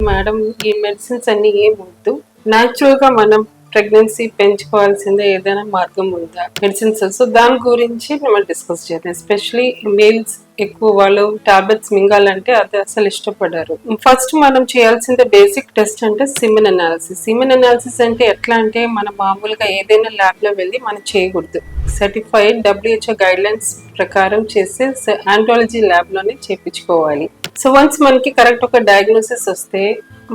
Madam ఈ medicines అన్ని ఏం వద్దు, న్యాచురల్ గా మనం ప్రెగ్నెన్సీ పెంచుకోవాల్సిందే, ఏదైనా మార్గం ఉందా మెడిసిన్స్? సో దాని గురించి మనం డిస్కస్ చేద్దాం. ఎస్పెషలీ మేల్స్ ఎక్కువ వాళ్ళు టాబ్లెట్స్ మింగాలంటే అది అసలు ఇష్టపడరు. ఫస్ట్ మనం చేయాల్సిందే బేసిక్ టెస్ట్ అంటే సిమెన్ అనాలిసిస్. సిమెన్ అనాలిసిస్ అంటే ఎట్లా అంటే మనం మామూలుగా ఏదైనా ల్యాబ్ లో వెళ్ళి మనం చేయకూడదు. సర్టిఫైడ్ WHO గైడ్ లైన్స్ ప్రకారం చేసే ఆంటాలజీ ల్యాబ్ లోనే చేపించుకోవాలి. సో వన్స్ మనకి కరెక్ట్ ఒక డయాగ్నోసిస్ వస్తే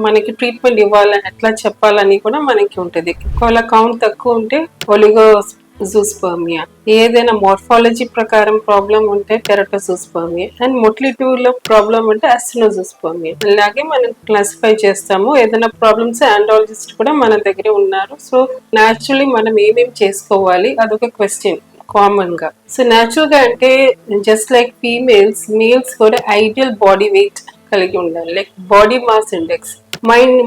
మనకి ట్రీట్మెంట్ ఇవ్వాలని ఎట్లా చెప్పాలని కూడా మనకి ఉంటుంది. ఒకవేళ కౌంట్ తక్కువ ఉంటే ఒలిగోజూస్పర్మియా, ఏదైనా మార్ఫాలజీ ప్రకారం ప్రాబ్లం ఉంటే టెరటోజూస్పర్మియా, అండ్ మొటిలిటీ లో ప్రాబ్లం ఉంటే అస్టినోజూస్పర్మియా. అలాగే మనం క్లాసిఫై చేస్తాము. ఏదైనా ప్రాబ్లమ్స్ ఆంటాలజిస్ట్ కూడా మన దగ్గర ఉన్నారు. సో న్యాచురల్లీ మనం ఏమేమి చేసుకోవాలి అదొక క్వశ్చన్ కామన్ గా. సో న్యాచురల్ గా అంటే జస్ట్ లైక్ ఫీమేల్స్, మేల్స్ కూడా ఐడియల్ బాడీ వెయిట్ కలిగి ఉండాలి. లైక్ బాడీ మాస్ ఇండెక్స్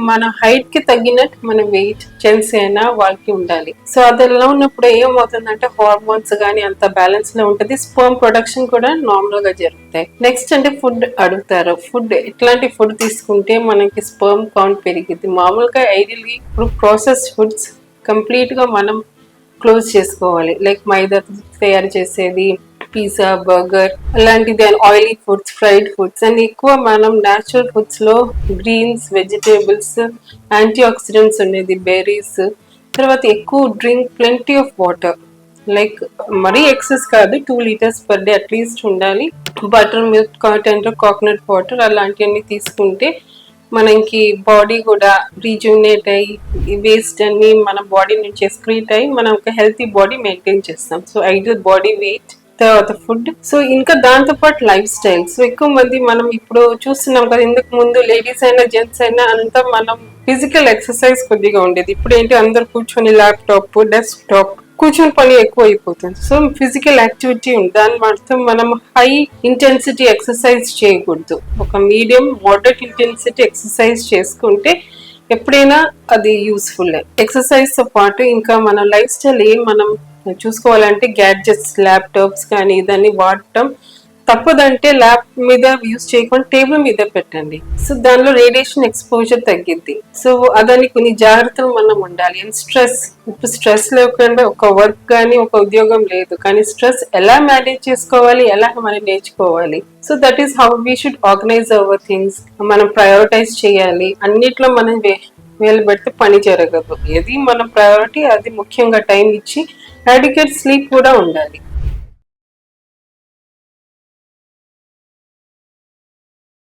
మన హైట్ కి తగ్గినట్టు మన వెయిట్ జెంట్స్ అయినా వాళ్ళకి ఉండాలి. సో అదలా ఉన్నప్పుడు ఏమవుతుందంటే హార్మోన్స్ గానీ అంత బ్యాలెన్స్ లో ఉంటుంది, స్పర్మ్ ప్రొడక్షన్ కూడా నార్మల్ గా జరుగుతాయి. నెక్స్ట్ అంటే ఫుడ్ అడుగుతారు. ఫుడ్ ఎట్లాంటి ఫుడ్ తీసుకుంటే మనకి స్పర్మ్ కౌంట్ పెరిగింది? మామూలుగా ఐడియల్లీ ఇప్పుడు ప్రాసెస్ ఫుడ్స్ కంప్లీట్ గా మనం క్లోజ్ చేసుకోవాలి. లైక్ మైదా తయారు చేసేది, పిజ్జా, బర్గర్ అలాంటిది, oily foods, fried foods. And ఎక్కువ మనం న్యాచురల్ ఫుడ్స్ లో గ్రీన్స్, వెజిటేబుల్స్, యాంటీ ఆక్సిడెంట్స్ ఉండేది, బెర్రీస్. తర్వాత ఎక్కువ drink plenty of water. Like మరీ ఎక్సెస్ కాదు, 2 liters per day అట్లీస్ట్ ఉండాలి. బటర్ మిల్క్, కోకోనట్ వాటర్ అలాంటివన్నీ తీసుకుంటే మనకి బాడీ కూడా రీజునేట్ అయ్యి వేస్ట్ అన్ని మన బాడీ నుంచి ఎక్స్క్రీట్ అయ్యి మనం ఒక హెల్తీ బాడీ మెయింటైన్ చేస్తాం. సో ఐడియల్ బాడీ వెయిట్, తర్వాత ఫుడ్. సో ఇంకా దాంతో పాటు లైఫ్ స్టైల్. సో ఎక్కువ మంది మనం ఇప్పుడు చూస్తున్నాం కదా, ఇందుకు ముందు లేడీస్ అయినా జెంట్స్ అయినా అంతా మనం ఫిజికల్ ఎక్సర్సైజ్ కొద్దిగా ఉండేది. ఇప్పుడు ఏంటి అందరు కూర్చొని ల్యాప్టాప్, డెస్క్టాప్, కూర్చొని పని ఎక్కువ అయిపోతుంది. సో ఫిజికల్ యాక్టివిటీ ఉంది, దాని మాత్రం మనం హై ఇంటెన్సిటీ ఎక్సర్సైజ్ చేయకూడదు. ఒక మీడియం మోడరేట్ ఇంటెన్సిటీ ఎక్సర్సైజ్ చేసుకుంటే ఎప్పుడైనా అది యూస్ఫుల్. ఎక్సర్సైజ్ తో పాటు ఇంకా మన లైఫ్ స్టైల్ ఏం మనం చూసుకోవాలంటే గ్యాడ్జెట్స్, ల్యాప్టాప్స్ కానీ ఇదాన్ని వాడటం తప్పదంటే ల్యాప్ మీద యూజ్ చేయకుండా టేబుల్ మీద పెట్టండి. సో దానిలో రేడియేషన్ ఎక్స్పోజర్ తగ్గిద్ది. సో అదని కొన్ని జాగ్రత్తలు మనం ఉండాలి. అండ్ స్ట్రెస్, ఇప్పుడు స్ట్రెస్ లేకుండా ఒక వర్క్ కానీ ఒక ఉద్యోగం లేదు, కానీ స్ట్రెస్ ఎలా మేనేజ్ చేసుకోవాలి, ఎలా మనం నేర్చుకోవాలి. So that is how we should organise hour things. మనం ప్రయారిటైజ్ చేయాలి. అన్నిట్లో మనం వేలు పెడితే పని జరగదు. ఏది మన ప్రయారిటీ అది ముఖ్యంగా టైం ఇచ్చి అడిక్వేట్ స్లీప్ కూడా ఉండాలి.